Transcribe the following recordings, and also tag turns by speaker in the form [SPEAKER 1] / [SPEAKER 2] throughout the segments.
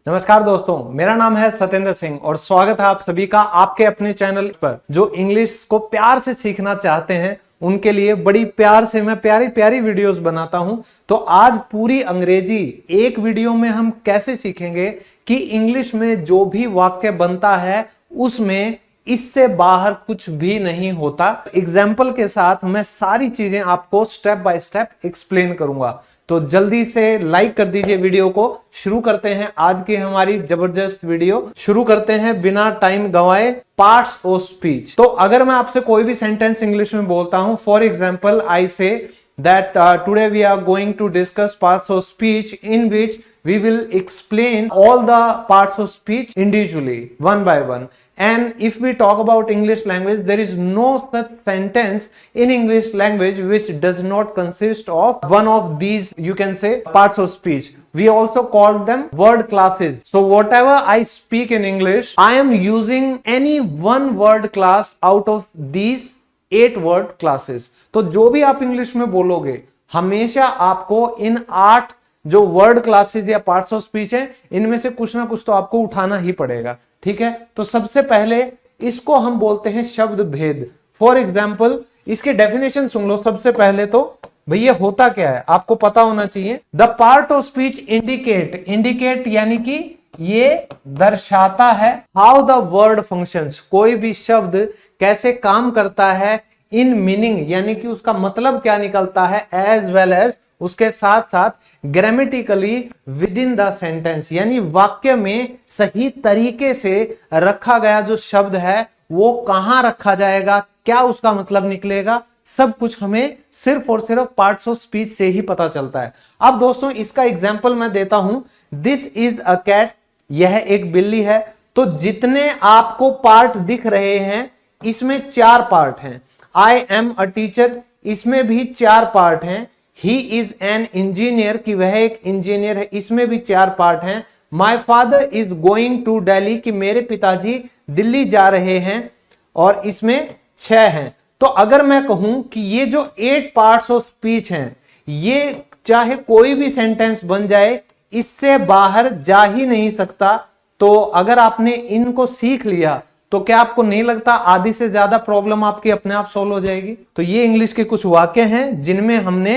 [SPEAKER 1] नमस्कार दोस्तों, मेरा नाम है सत्येंद्र सिंह और स्वागत है आप सभी का आपके अपने चैनल पर। जो इंग्लिश को प्यार से सीखना चाहते हैं उनके लिए बड़ी प्यार से मैं प्यारी प्यारी वीडियोस बनाता हूं। तो आज पूरी अंग्रेजी एक वीडियो में हम कैसे सीखेंगे कि इंग्लिश में जो भी वाक्य बनता है उसमें इससे बाहर कुछ भी नहीं होता। एग्जाम्पल के साथ मैं सारी चीजें आपको स्टेप बाय स्टेप एक्सप्लेन करूंगा। तो जल्दी से लाइक कर दीजिए वीडियो को। शुरू करते हैं आज की हमारी जबरदस्त वीडियो। शुरू करते हैं बिना टाइम गंवाए पार्ट्स ऑफ स्पीच। तो अगर मैं आपसे कोई भी सेंटेंस इंग्लिश में बोलता हूं, फॉर एग्जाम्पल आई से that today we are going to discuss parts of speech in which we will explain all the parts of speech individually one by one. And if we talk about English language, there is no such sentence in English language which does not consist of one of these, you can say, parts of speech. We also call them word classes. So whatever I speak in English, I am using any one word class out of these 8 word classes. तो जो भी आप English में बोलोगे हमेशा आपको इन 8 जो word classes या पार्ट्स ऑफ स्पीच है इनमें से कुछ ना कुछ तो आपको उठाना ही पड़ेगा। ठीक है, तो सबसे पहले इसको हम बोलते हैं शब्द भेद। फॉर एग्जाम्पल इसके डेफिनेशन सुन लो। सबसे पहले तो भैया होता क्या है आपको पता होना चाहिए। The part of speech indicate, indicate यानी कि ये दर्शाता है हाउ द वर्ड फंक्शंस, कोई भी शब्द कैसे काम करता है, इन मीनिंग यानी कि उसका मतलब क्या निकलता है, एज वेल एज उसके साथ साथ grammatically with in the sentence, यानी वाक्य में सही तरीके से रखा गया जो शब्द है वो कहां रखा जाएगा, क्या उसका मतलब निकलेगा, सब कुछ हमें सिर्फ और सिर्फ पार्ट्स ऑफ स्पीच से ही पता चलता है। अब दोस्तों इसका एग्जाम्पल मैं देता हूं। दिस इज अ कैट, यह एक बिल्ली है। तो जितने आपको पार्ट दिख रहे हैं इसमें 4 पार्ट हैं। आई एम अ टीचर, इसमें भी 4 पार्ट हैं। ही इज एन इंजीनियर, कि वह एक इंजीनियर है, इसमें भी 4 पार्ट हैं। My father is going to Delhi, कि मेरे पिताजी दिल्ली जा रहे हैं, और इसमें 6 हैं। तो अगर मैं कहूं कि ये जो 8 पार्ट्स ऑफ स्पीच हैं ये चाहे कोई भी सेंटेंस बन जाए इससे बाहर जा ही नहीं सकता। तो अगर आपने इनको सीख लिया तो क्या आपको नहीं लगता आधी से ज्यादा प्रॉब्लम आपकी अपने आप सॉल्व हो जाएगी। तो ये इंग्लिश के कुछ वाक्य हैं जिनमें हमने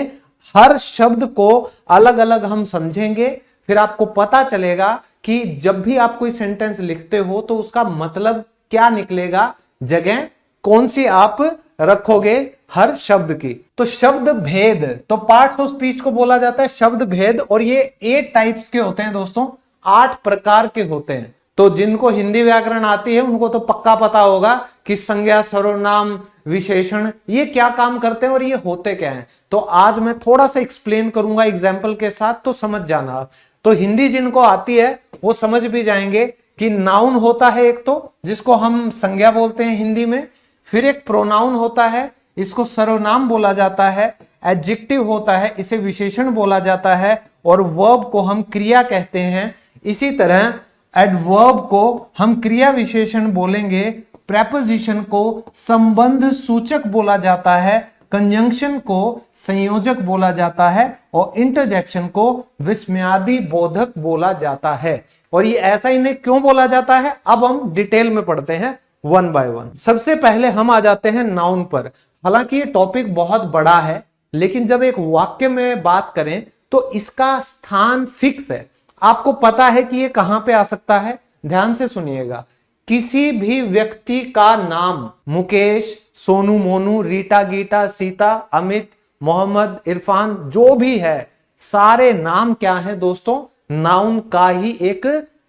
[SPEAKER 1] हर शब्द को अलग अलग हम समझेंगे। फिर आपको पता चलेगा कि जब भी आप कोई सेंटेंस लिखते हो तो उसका मतलब क्या निकलेगा, जगह कौन सी आप रखोगे हर शब्द की। तो शब्द भेद, तो पार्ट्स ऑफ स्पीच को बोला जाता है शब्द भेद, और ये 8 टाइप्स के होते हैं दोस्तों, 8 प्रकार के होते हैं। तो जिनको हिंदी व्याकरण आती है उनको तो पक्का पता होगा कि संज्ञा, सर्वनाम, विशेषण ये क्या काम करते हैं और ये होते क्या हैं। तो आज मैं थोड़ा सा एक्सप्लेन करूंगा एग्जाम्पल के साथ, तो समझ जाना। तो हिंदी जिनको आती है वो समझ भी जाएंगे कि नाउन होता है एक, तो जिसको हम संज्ञा बोलते हैं हिंदी में। फिर एक प्रोनाउन होता है, इसको सर्वनाम बोला जाता है। एडजेक्टिव होता है, इसे विशेषण बोला जाता है। और वर्ब को हम क्रिया कहते हैं। इसी तरह एडवर्ब को हम क्रिया विशेषण बोलेंगे। प्रेपोजिशन को संबंध सूचक बोला जाता है। कंजंक्शन को संयोजक बोला जाता है। और इंटरजेक्शन को विस्मयादि बोधक बोला जाता है। और ये ऐसा इन्हें क्यों बोला जाता है अब हम डिटेल में पढ़ते हैं वन बाय वन। सबसे पहले हम आ जाते हैं नाउन पर। हालांकि ये टॉपिक बहुत बड़ा है लेकिन जब एक वाक्य में बात करें तो इसका स्थान फिक्स है। आपको पता है कि ये कहां पे आ सकता है, ध्यान से सुनिएगा। किसी भी व्यक्ति का नाम, मुकेश, सोनू, मोनू, रीटा, गीता, सीता, अमित, मोहम्मद, इरफान, जो भी है सारे नाम क्या है दोस्तों, नाउन का ही एक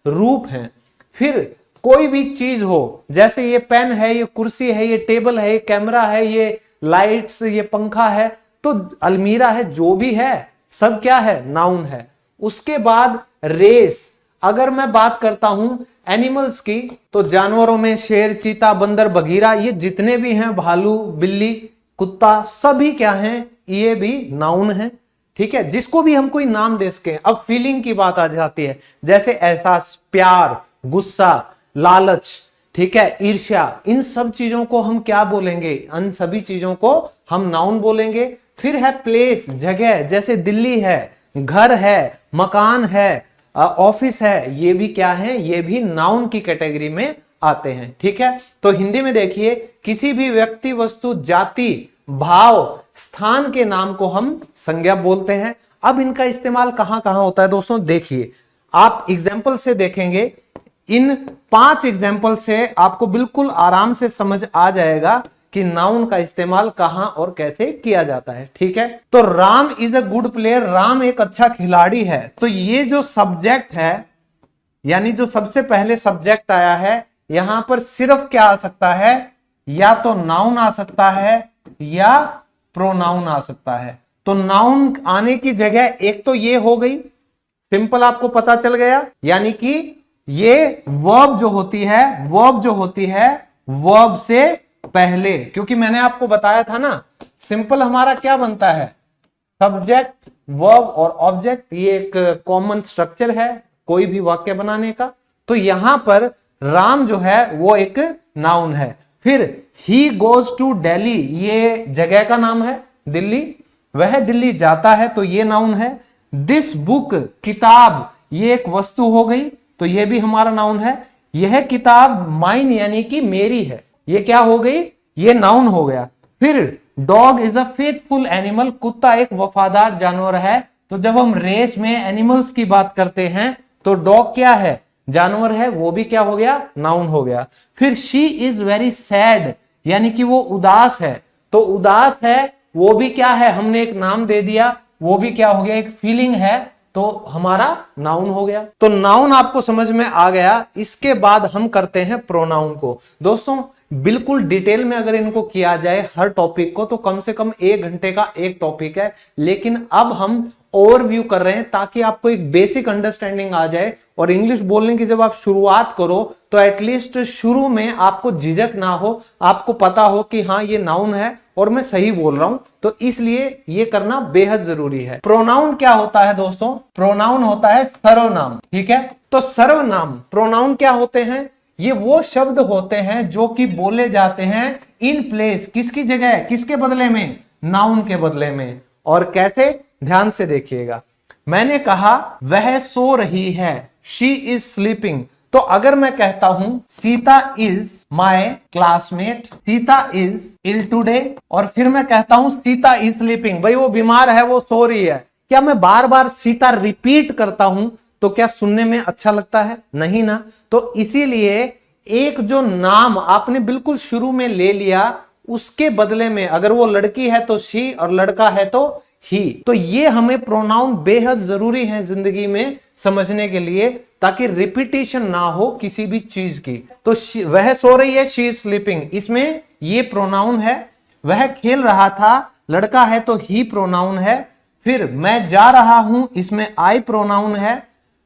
[SPEAKER 1] रूप है। फिर कोई भी चीज हो, जैसे ये पेन है, ये कुर्सी है, ये टेबल है, ये कैमरा है, ये लाइट्स, ये पंखा है, तो अलमीरा है, जो भी है सब क्या है, नाउन है। उसके बाद रेस, अगर मैं बात करता हूं एनिमल्स की तो जानवरों में शेर, चीता, बंदर, बघीरा, ये जितने भी हैं, भालू, बिल्ली, कुत्ता, सभी क्या हैं, ये भी नाउन है। ठीक है, जिसको भी हम कोई नाम दे सके। अब फीलिंग की बात आ जाती है, जैसे एहसास, प्यार, गुस्सा, लालच, ठीक है, ईर्ष्या, इन सब चीजों को हम क्या बोलेंगे, इन सभी चीजों को हम नाउन बोलेंगे। फिर है प्लेस, जगह, जैसे दिल्ली है, घर है, मकान है, ऑफिस है, ये भी क्या है, ये भी नाउन की कैटेगरी में आते हैं। ठीक है, तो हिंदी में देखिए, किसी भी व्यक्ति, वस्तु, जाति, भाव, स्थान के नाम को हम संज्ञा बोलते हैं। अब इनका इस्तेमाल कहां कहां होता है दोस्तों, देखिए आप एग्जाम्पल से देखेंगे, इन 5 एग्जाम्पल से आपको बिल्कुल आराम से समझ आ जाएगा कि नाउन का इस्तेमाल कहां और कैसे किया जाता है। ठीक है, तो Ram is a good player, Ram एक अच्छा खिलाड़ी है। तो ये जो सब्जेक्ट है, यानी जो सबसे पहले सब्जेक्ट आया है, यहां पर सिर्फ क्या आ सकता है, या तो नाउन आ सकता है या प्रोनाउन आ सकता है। तो नाउन आने की जगह एक तो ये हो गई, सिंपल आपको पता चल गया, यानी कि ये वर्ब जो होती है वर्ब से पहले, क्योंकि मैंने आपको बताया था ना, सिंपल हमारा क्या बनता है, सब्जेक्ट, वर्ब और ऑब्जेक्ट, ये एक कॉमन स्ट्रक्चर है कोई भी वाक्य बनाने का। तो यहां पर राम जो है वो एक नाउन है। फिर ही गोज टू दिल्ली, ये जगह का नाम है, दिल्ली, वह दिल्ली जाता है, तो ये नाउन है। दिस बुक, किताब, ये एक वस्तु हो गई, तो ये भी हमारा नाउन है। यह किताब माइन यानी कि मेरी है, ये क्या हो गई, ये नाउन हो गया। फिर dog is a faithful animal, कुत्ता एक वफादार जानवर है। तो जब हम रेस में एनिमल्स की बात करते हैं तो डॉग क्या है, जानवर है, वो भी क्या हो गया, नाउन हो गया। फिर शी इज वेरी सैड, यानी कि वो उदास है, तो उदास है वो भी क्या है, हमने एक नाम दे दिया, वो भी क्या हो गया, एक फीलिंग है, तो हमारा नाउन हो गया। तो नाउन आपको समझ में आ गया। इसके बाद हम करते हैं प्रोनाउन को। दोस्तों बिल्कुल डिटेल में अगर इनको किया जाए हर टॉपिक को, तो कम से कम 1 घंटे का एक टॉपिक है, लेकिन अब हम ओवरव्यू कर रहे हैं ताकि आपको एक बेसिक अंडरस्टैंडिंग आ जाए। और इंग्लिश बोलने की जब आप शुरुआत करो तो एटलीस्ट शुरू में आपको झिझक ना हो, आपको पता हो कि हाँ ये नाउन है और मैं सही बोल रहा हूं, तो इसलिए ये करना बेहद जरूरी है। प्रोनाउन क्या होता है दोस्तों, प्रोनाउन होता है सर्वनाम। ठीक है, तो सर्वनाम, प्रोनाउन क्या होते हैं, ये वो शब्द होते हैं जो कि बोले जाते हैं इन प्लेस, किसकी जगह, किसके बदले में, नाउन के बदले में। और कैसे, ध्यान से देखिएगा, मैंने कहा वह सो रही है, शी इज स्लीपिंग। तो अगर मैं कहता हूं Sita is my classmate, Sita is ill today, और फिर मैं कहता हूं सीता इज स्लीपिंग, भाई वो बीमार है, वो सो रही है, क्या मैं बार बार सीता रिपीट करता हूं तो क्या सुनने में अच्छा लगता है, नहीं ना। तो इसीलिए एक जो नाम आपने बिल्कुल शुरू में ले लिया, उसके बदले में अगर वो लड़की है तो शी और लड़का है तो ही, तो ये हमें प्रोनाउन बेहद जरूरी है जिंदगी में समझने के लिए, ताकि रिपीटिशन ना हो किसी भी चीज की। तो वह सो रही है, शी इज स्लीपिंग, इसमें ये प्रोनाउन है। वह खेल रहा था, लड़का है तो ही प्रोनाउन है। फिर मैं जा रहा हूं, इसमें आई प्रोनाउन है।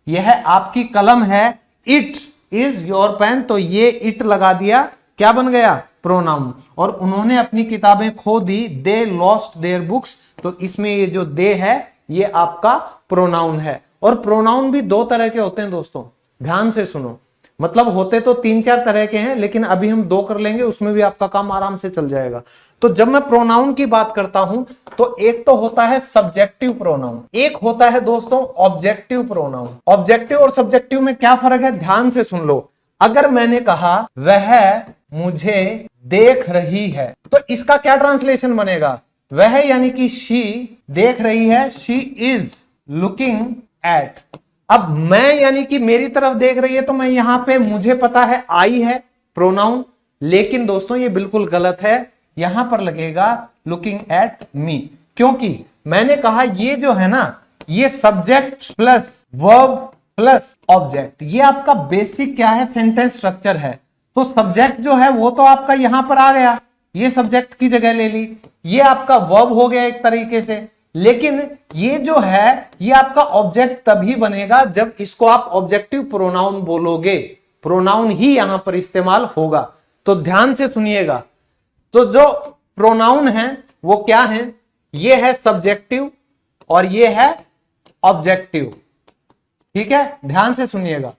[SPEAKER 1] यह आपकी कलम है, इट इज योर पेन, तो ये इट लगा दिया, क्या बन गया, प्रोनाउन। और उन्होंने अपनी किताबें खो दी, दे लॉस्ट देयर बुक्स, तो इसमें ये जो दे है ये आपका प्रोनाउन है। और प्रोनाउन भी 2 तरह के होते हैं दोस्तों, ध्यान से सुनो, मतलब होते तो 3-4 तरह के हैं, लेकिन अभी हम 2 कर लेंगे, उसमें भी आपका काम आराम से चल जाएगा। तो जब मैं प्रोनाउन की बात करता हूं तो एक तो होता है सब्जेक्टिव प्रोनाउन, एक होता है दोस्तों ऑब्जेक्टिव प्रोनाउन। ऑब्जेक्टिव और सब्जेक्टिव में क्या फर्क है, ध्यान से सुन लो। अगर मैंने कहा वह मुझे देख रही है, तो इसका क्या ट्रांसलेशन बनेगा, वह यानी कि शी देख रही है, शी इज लुकिंग एट। अब मैं यानी कि मेरी तरफ देख रही है, तो मैं यहां पे मुझे पता है आई है प्रोनाउन, लेकिन दोस्तों ये बिल्कुल गलत है, यहां पर लगेगा लुकिंग एट मी, क्योंकि मैंने कहा ये जो है ना, ये subject plus verb plus object, ये आपका बेसिक क्या है, सेंटेंस स्ट्रक्चर है। तो सब्जेक्ट जो है वो तो आपका यहां पर आ गया, ये सब्जेक्ट की जगह ले ली, ये आपका वर्ब हो गया एक तरीके से, लेकिन ये जो है ये आपका ऑब्जेक्ट तभी बनेगा जब इसको आप ऑब्जेक्टिव प्रोनाउन बोलोगे, प्रोनाउन ही यहां पर इस्तेमाल होगा। तो ध्यान से सुनिएगा, तो जो प्रोनाउन है वो क्या है, ये है सब्जेक्टिव और ये है ऑब्जेक्टिव। ठीक है, ध्यान से सुनिएगा,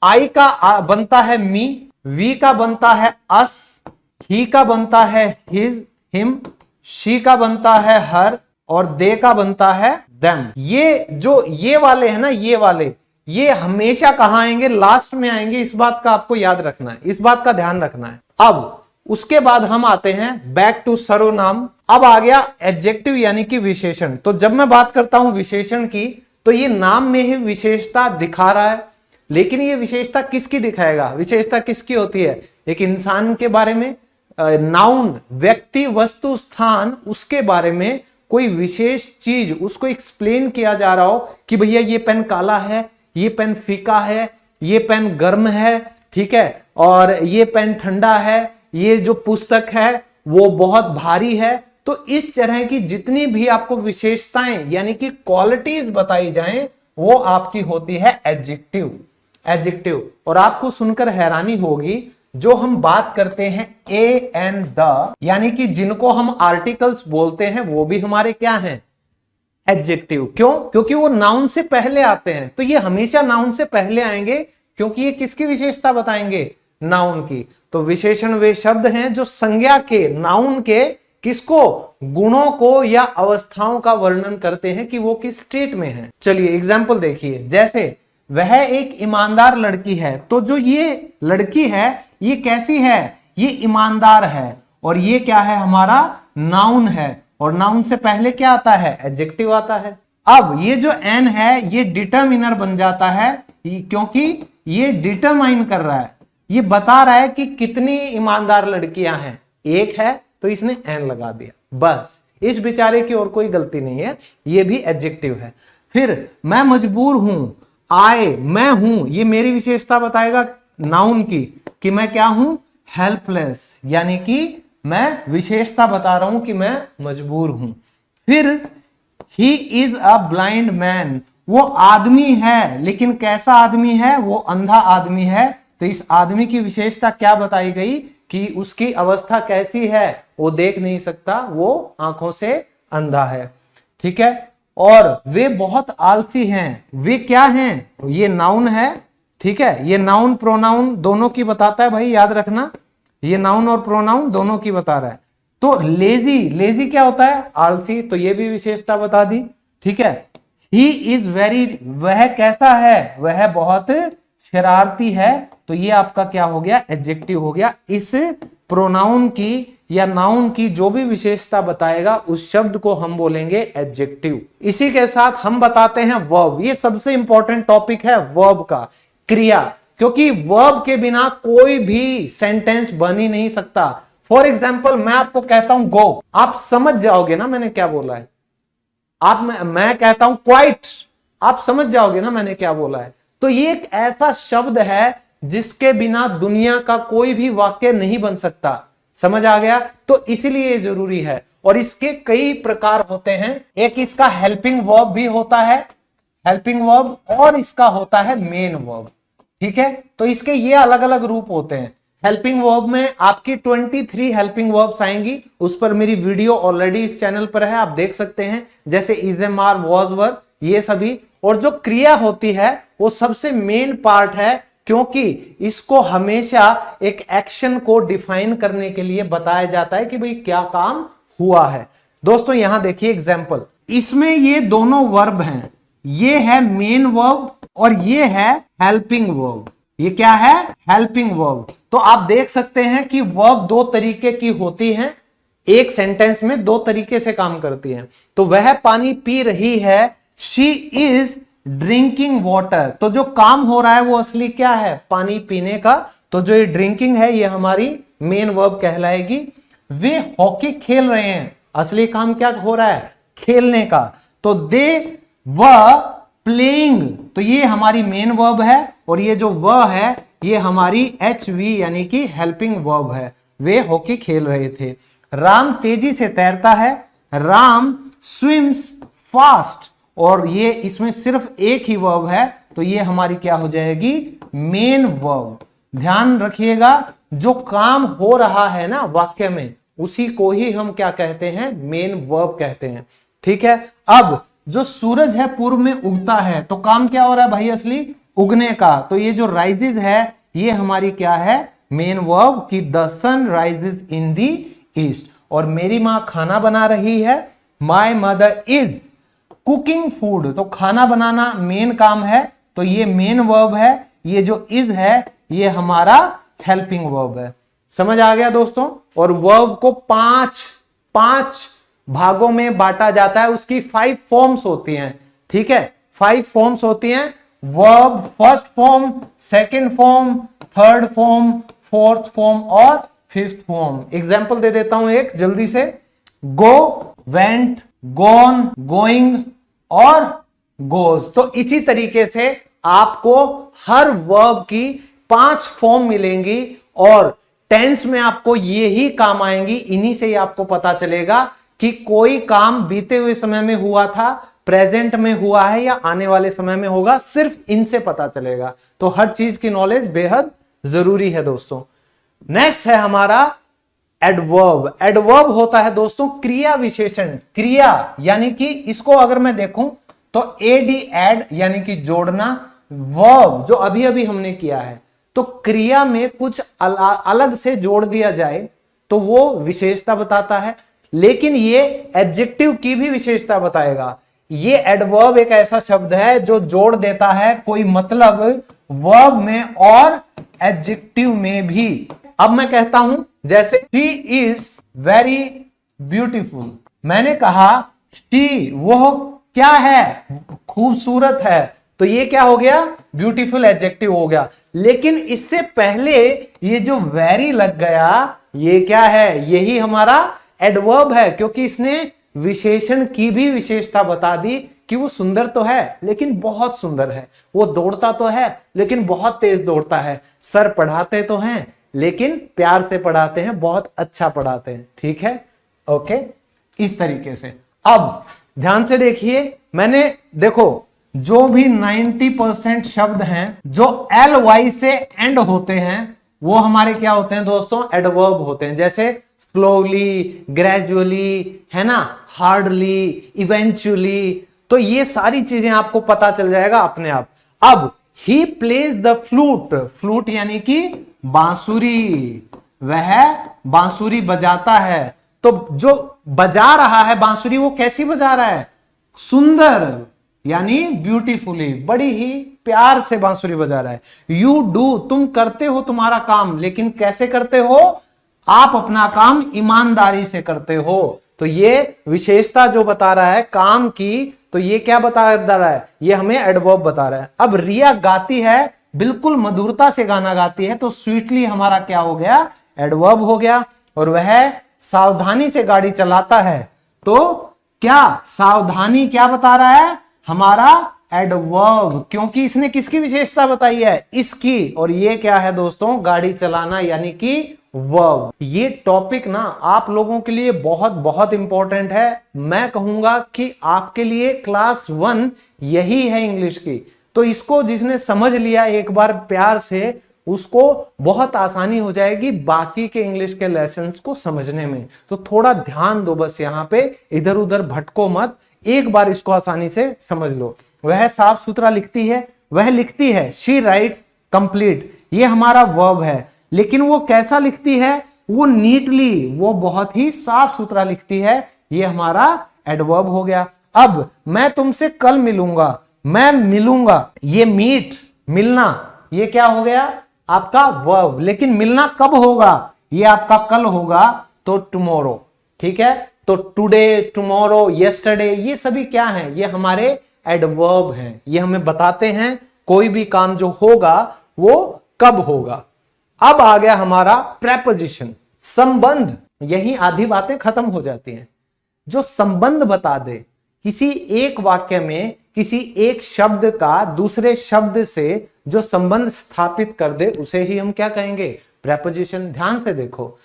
[SPEAKER 1] आई का बनता है मी, वी का बनता है अस, ही का बनता है हिज हिम, शी का बनता है हर, और दे का बनता है देम। ये जो ये वाले है ना, ये वाले, ये हमेशा कहां आएंगे, लास्ट में आएंगे। इस बात का आपको याद रखना है, इस बात का ध्यान रखना है। अब उसके बाद हम आते हैं बैक टू सर्वनाम। अब आ गया एडजेक्टिव यानी कि विशेषण। तो जब मैं बात करता हूं विशेषण की, तो ये नाम में ही विशेषता दिखा रहा है, लेकिन ये विशेषता किसकी दिखाएगा? विशेषता किसकी होती है? एक इंसान के बारे में, नाउन, व्यक्ति, वस्तु, स्थान, उसके बारे में कोई विशेष चीज उसको एक्सप्लेन किया जा रहा हो कि भैया ये पेन काला है, ये पेन फीका है, ये पेन गर्म है, ठीक है, और ये पेन ठंडा है, ये जो पुस्तक है वो बहुत भारी है। तो इस तरह की जितनी भी आपको विशेषताएं यानी कि क्वालिटीज बताई जाएं, वो आपकी होती है एडजेक्टिव। एडजेक्टिव। और आपको सुनकर हैरानी होगी, जो हम बात करते हैं ए एंड द, यानी कि जिनको हम आर्टिकल्स बोलते हैं, वो भी हमारे क्या हैं? एडजेक्टिव। क्यों? क्योंकि वो नाउन से पहले आते हैं। तो ये हमेशा नाउन से पहले आएंगे, क्योंकि ये किसकी विशेषता बताएंगे? नाउन की। तो विशेषण वे शब्द हैं जो संज्ञा के, नाउन के किसको? गुणों को या अवस्थाओं का वर्णन करते हैं कि वो किस स्टेट में है। चलिए एग्जाम्पल देखिए, जैसे वह एक ईमानदार लड़की है। तो जो ये लड़की है ये कैसी है? ये ईमानदार है। और ये क्या है? हमारा नाउन है। और नाउन से पहले क्या आता है? एडजेक्टिव आता है। अब ये जो एन है ये डिटरमिनर बन जाता है, क्योंकि ये डिटरमाइन कर रहा है, ये बता रहा है कि कितनी ईमानदार लड़कियां हैं। एक है तो इसने एन लगा दिया, बस। इस बेचारे की और कोई गलती नहीं है, ये भी एडजेक्टिव है। फिर मैं मजबूर हूं, आए, मैं हूं, ये मेरी विशेषता बताएगा नाउन की कि मैं क्या हूं? हेल्पलेस, यानी कि मैं विशेषता बता रहा हूं कि मैं मजबूर हूं। फिर he is a blind man, वो आदमी है, लेकिन कैसा आदमी है? वो अंधा आदमी है। तो इस आदमी की विशेषता क्या बताई गई कि उसकी अवस्था कैसी है? वो देख नहीं सकता, वो आंखों से अंधा है, ठीक है। और वे बहुत आलसी हैं, वे क्या हैं? ये नाउन है, ठीक है। ये नाउन प्रोनाउन दोनों की बताता है भाई, याद रखना, ये नाउन और प्रोनाउन दोनों की बता रहा है। तो लेजी, लेजी क्या होता है? आलसी, तो ये भी विशेषता बता दी, ठीक है। ही इज वेरी, वह कैसा है? वह बहुत शरारती है। तो ये आपका क्या हो गया? एडजेक्टिव हो गया। इस प्रोनाउन की या नाउन की जो भी विशेषता बताएगा उस शब्द को हम बोलेंगे एडजेक्टिव। इसी के साथ हम बताते हैं वर्ब। ये सबसे इंपॉर्टेंट टॉपिक है वर्ब का, क्रिया, क्योंकि वर्ब के बिना कोई भी सेंटेंस बन ही नहीं सकता। फॉर एग्जाम्पल मैं आपको कहता हूं गो, आप समझ जाओगे ना मैंने क्या बोला है। मैं कहता हूं क्वाइट, आप समझ जाओगे ना मैंने क्या बोला है। तो ये एक ऐसा शब्द है जिसके बिना दुनिया का कोई भी वाक्य नहीं बन सकता। समझ आ गया? तो इसीलिए ये जरूरी है। और इसके कई प्रकार होते हैं। एक इसका हेल्पिंग वर्ब भी होता है, हेल्पिंग वर्ब, और इसका होता है मेन वर्ब, ठीक है। तो इसके ये अलग अलग रूप होते हैं। हेल्पिंग वर्ब में आपकी 23 हेल्पिंग वर्ब्स आएंगी, उस पर मेरी वीडियो ऑलरेडी इस चैनल पर है, आप देख सकते हैं, जैसे is am are, was were, ये सभी। और जो क्रिया होती है वो सबसे मेन पार्ट है, क्योंकि इसको हमेशा एक एक्शन को डिफाइन करने के लिए बताया जाता है कि भाई क्या काम हुआ है। दोस्तों यहां देखिए एग्जाम्पल, इसमें ये दोनों वर्ब हैं, ये है मेन वर्ब और ये है हेल्पिंग वर्ब। ये क्या है? Helping verb. तो आप देख सकते हैं कि वर्ब दो तरीके की होती हैं, एक सेंटेंस में दो तरीके से काम करती हैं। तो वह पानी पी रही है, शी इज ड्रिंकिंग वाटर। तो जो काम हो रहा है वो असली क्या है? पानी पीने का। तो जो ये ड्रिंकिंग है ये हमारी मेन वर्ब कहलाएगी। वे हॉकी खेल रहे हैं, असली काम क्या हो रहा है? खेलने का। तो दे व प्लेइंग, तो ये हमारी मेन वर्ब है, और ये जो व है ये हमारी HV यानी कि हेल्पिंग वर्ब है। वे हॉकी खेल रहे थे। राम तेजी से तैरता है, राम स्विम्स फास्ट, और ये इसमें सिर्फ एक ही वर्ब है, तो ये हमारी क्या हो जाएगी? Main verb. ध्यान रखिएगा, जो काम हो रहा है ना वाक्य में, उसी को ही हम क्या कहते हैं? मेन वर्ब कहते हैं, ठीक है। अब जो सूरज है पूर्व में उगता है, तो काम क्या हो रहा है भाई? असली उगने का। तो ये जो राइजेज है ये हमारी क्या है? मेन वर्ब, की the sun rises in the east. और मेरी मां खाना बना रही है, my mother is cooking food. तो खाना बनाना मेन काम है, तो ये मेन वर्ब है, ये जो इज है ये हमारा हेल्पिंग वर्ब है। समझ आ गया दोस्तों। और वर्ब को पांच भागों में बांटा जाता है, उसकी 5 फॉर्म्स होती हैं। ठीक है, 5 फॉर्म्स होती हैं। Verb first form, second form, third form, fourth form और फिफ्थ फॉर्म। एग्जाम्पल दे देता हूं एक जल्दी से। गो, वेंट, गॉन, गोइंग और गोज। तो इसी तरीके से आपको हर वर्ब की 5 फॉर्म मिलेंगी और टेंस में आपको ये ही काम आएंगी। इन्हीं से ही आपको पता चलेगा कि कोई काम बीते हुए समय में हुआ था, प्रेजेंट में हुआ है या आने वाले समय में होगा, सिर्फ इनसे पता चलेगा। तो हर चीज की नॉलेज बेहद जरूरी है दोस्तों। नेक्स्ट है हमारा एडवर्ब। एडवर्ब होता है दोस्तों क्रिया विशेषण। क्रिया यानी कि इसको अगर मैं देखूं तो एडी एड यानी कि जोड़ना, वर्ब जो अभी अभी हमने किया है, तो क्रिया में कुछ अलग से जोड़ दिया जाए तो वो विशेषता बताता है। लेकिन ये एडजेक्टिव की भी विशेषता बताएगा। ये एडवर्ब एक ऐसा शब्द है जो जोड़ देता है कोई मतलब वर्ब में और एडजेक्टिव में भी। अब मैं कहता हूं जैसे शी इज वेरी ब्यूटीफुल, मैंने कहा शी वह क्या है, खूबसूरत है, तो ये क्या हो गया, ब्यूटीफुल एडजेक्टिव हो गया। लेकिन इससे पहले ये जो वेरी लग गया ये क्या है, यही हमारा एडवर्ब है, क्योंकि इसने विशेषण की भी विशेषता बता दी कि वो सुंदर तो है लेकिन बहुत सुंदर है, वो दौड़ता तो है लेकिन बहुत तेज दौड़ता है, सर पढ़ाते तो हैं लेकिन प्यार से पढ़ाते हैं, बहुत अच्छा पढ़ाते हैं। ठीक है, ओके, इस तरीके से। अब ध्यान से देखिए, मैंने देखो जो भी 90% शब्द हैं जो ly से एंड होते हैं वो हमारे क्या होते हैं दोस्तों, एडवर्ब होते हैं। जैसे स्लोली, ग्रेजुअली, है ना, हार्डली, इवेंचुअली, तो ये सारी चीजें आपको पता चल जाएगा अपने आप। अब he plays the flute, flute यानी कि बांसुरी, वह बांसुरी बजाता है। तो जो बजा रहा है बांसुरी वो कैसी बजा रहा है, सुंदर यानी ब्यूटीफुली, बड़ी ही प्यार से बांसुरी बजा रहा है। यू डू, तुम करते हो तुम्हारा काम, लेकिन कैसे करते हो, आप अपना काम ईमानदारी से करते हो। तो ये विशेषता जो बता रहा है काम की, तो ये क्या बता रहा है, ये हमें एडवर्ब बता रहा है। अब रिया गाती है, बिल्कुल मधुरता से गाना गाती है, तो स्वीटली हमारा क्या हो गया, एडवर्ब हो गया। और वह सावधानी से गाड़ी चलाता है, तो क्या सावधानी क्या बता रहा है, हमारा एडवर्ब, क्योंकि इसने किसकी विशेषता बताई है, इसकी। और ये क्या है दोस्तों, गाड़ी चलाना यानी कि वर्ब। ये टॉपिक ना आप लोगों के लिए बहुत बहुत इंपॉर्टेंट है। मैं कहूंगा कि आपके लिए क्लास 1 यही है इंग्लिश की। तो इसको जिसने समझ लिया एक बार प्यार से, उसको बहुत आसानी हो जाएगी बाकी के इंग्लिश के लेसन्स को समझने में। तो थोड़ा ध्यान दो बस, यहाँ पे इधर उधर भटको मत, एक बार इसको आसानी से समझ लो। वह साफ सुथरा लिखती है, वह लिखती है, शी राइट्स कंप्लीट, ये हमारा वर्ब है। लेकिन वो कैसा लिखती है, वो नीटली, वो बहुत ही साफ सुथरा लिखती है, ये हमारा एडवर्ब हो गया। अब मैं तुमसे कल मिलूंगा, मैं मिलूंगा, ये मीट, मिलना, ये क्या हो गया, आपका वर्ब। लेकिन मिलना कब होगा, ये आपका कल होगा, तो टुमारो। ठीक है, तो टुडे, टुमारो, यस्टरडे, ये सभी क्या हैं, ये हमारे एडवर्ब हैं। ये हमें बताते हैं कोई भी काम जो होगा वो कब होगा। अब आ गया हमारा प्रेपोजिशन, संबंध। यही आधी बातें खत्म हो जाती हैं। जो संबंध बता दे, किसी एक वाक्य में किसी एक शब्द का दूसरे शब्द से जो संबंध स्थापित कर दे, उसे ही हम क्या कहेंगे, प्रेपोजिशन। ध्यान से देखो,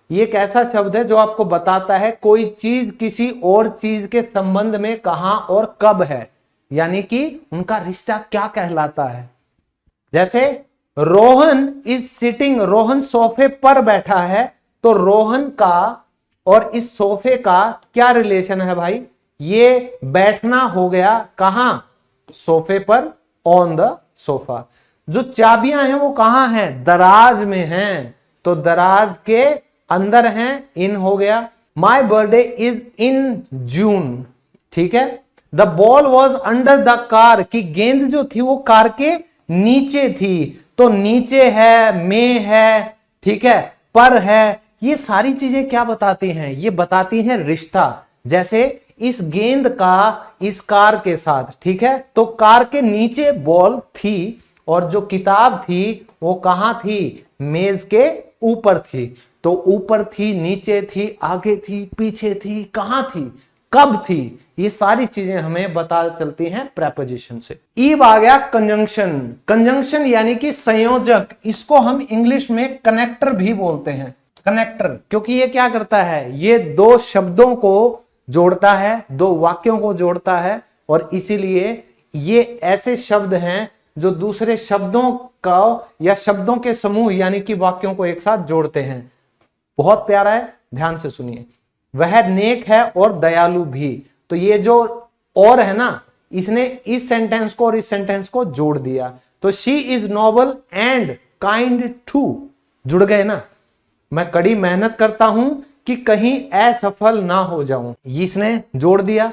[SPEAKER 1] ये एक ऐसा शब्द है जो आपको बताता है कोई चीज किसी और चीज के संबंध में कहां और कब है, यानी कि उनका रिश्ता क्या कहलाता है। जैसे रोहन इज सिटिंग, रोहन सोफे पर बैठा है, तो रोहन का और इस सोफे का क्या रिलेशन है भाई, ये बैठना हो गया कहां, सोफे पर, ऑन द सोफा। जो चाबियां हैं वो कहां हैं, दराज में हैं, तो दराज के अंदर हैं, इन हो गया। माई बर्थडे इज इन जून, ठीक है, the ball was under the car, कि गेंद जो थी वो कार के नीचे थी। तो नीचे है, में है, ठीक है, पर है, ये सारी चीजें क्या बताती हैं? ये बताती हैं रिश्ता। जैसे इस गेंद का इस कार के साथ, ठीक है, तो कार के नीचे बॉल थी और जो किताब थी वो कहां थी? मेज के ऊपर थी। तो ऊपर थी, नीचे थी, आगे थी, पीछे थी, कहां थी, कब थी, ये सारी चीजें हमें पता चलती हैं प्रेपोजिशन से। ईब आ गया कंजंक्शन। कंजंक्शन यानी कि संयोजक, इसको हम इंग्लिश में कनेक्टर भी बोलते हैं। कनेक्टर, क्योंकि ये क्या करता है? ये दो शब्दों को जोड़ता है, दो वाक्यों को जोड़ता है, और इसीलिए ये ऐसे शब्द हैं जो दूसरे शब्दों का या शब्दों के समूह यानी कि वाक्यों को एक साथ जोड़ते हैं। बहुत प्यारा है, ध्यान से सुनिए। वह नेक है और दयालु भी, तो ये जो और है ना, इसने इस सेंटेंस को और इस सेंटेंस को जोड़ दिया। तो she is noble and kind to, जुड़ गए ना। मैं कड़ी मेहनत करता हूं कि कहीं असफल ना हो जाऊं, इसने जोड़ दिया।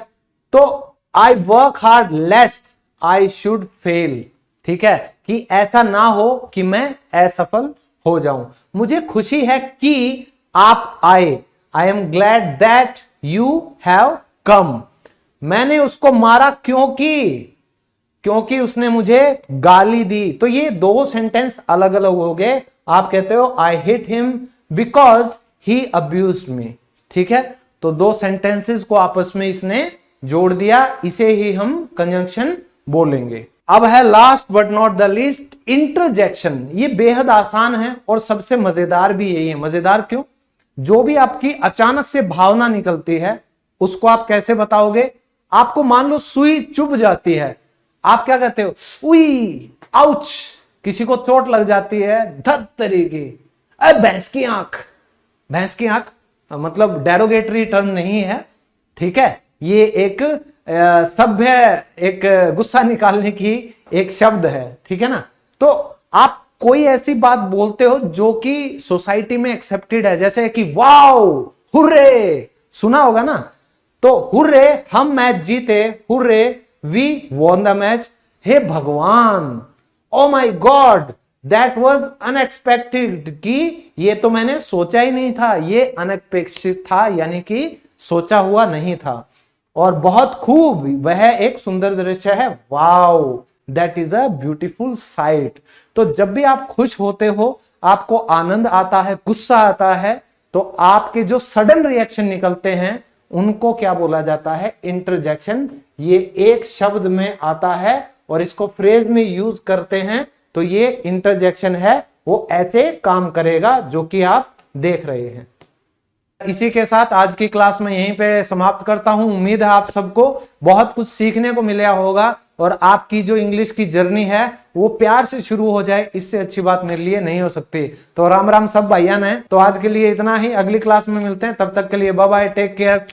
[SPEAKER 1] तो I work hard लेस्ट I should fail, ठीक है, कि ऐसा ना हो कि मैं असफल हो जाऊं। मुझे खुशी है कि आप आए, I am glad that you have come. मैंने उसको मारा क्योंकि उसने मुझे गाली दी। तो ये दो सेंटेंस अलग अलग हो गए। आप कहते हो I hit him because he abused me, ठीक है। तो दो सेंटेंसेस को आपस में इसने जोड़ दिया, इसे ही हम कंजंक्शन बोलेंगे। अब है last but not the least, interjection. ये बेहद आसान है और सबसे मजेदार भी यही है। मजेदार क्यों? जो भी आपकी अचानक से भावना निकलती है उसको आप कैसे बताओगे? आपको मान लो सुई चुभ जाती है, आप क्या कहते हो? उई, आउच। किसी को चोट लग जाती है, धत तरीके, अरे भैंस की आंख। भैंस की आंख मतलब डेरोगेटरी टर्म नहीं है, ठीक है, ये एक सभ्य, एक गुस्सा निकालने की एक शब्द है, ठीक है ना। तो आप कोई ऐसी बात बोलते हो जो कि सोसाइटी में एक्सेप्टेड है, जैसे कि वाओ, हुर्रे, सुना होगा ना। तो हुर्रे, हम मैच जीते, hurray, we won the match. हे भगवान, oh my god, that was unexpected, कि ये तो मैंने सोचा ही नहीं था, ये अनपेक्षित था, यानी कि सोचा हुआ नहीं था। और बहुत खूब, वह एक सुंदर दृश्य है, wow, that is a beautiful sight. तो जब भी आप खुश होते हो, आपको आनंद आता है, गुस्सा आता है, तो आपके जो सडन रिएक्शन निकलते हैं उनको क्या बोला जाता है? इंटरजेक्शन। ये एक शब्द में आता है और इसको फ्रेज में यूज करते हैं, तो ये इंटरजेक्शन है, वो ऐसे काम करेगा जो कि आप देख रहे हैं। इसी के साथ आज की क्लास में यहीं पे समाप्त करता हूं। उम्मीद है आप सबको बहुत कुछ सीखने को मिला होगा और आपकी जो इंग्लिश की जर्नी है वो प्यार से शुरू हो जाए, इससे अच्छी बात मेरे लिए नहीं हो सकती। तो राम राम सब भाइयान है। तो आज के लिए इतना ही, अगली क्लास में मिलते हैं, तब तक के लिए बाय बाय, टेक केयर।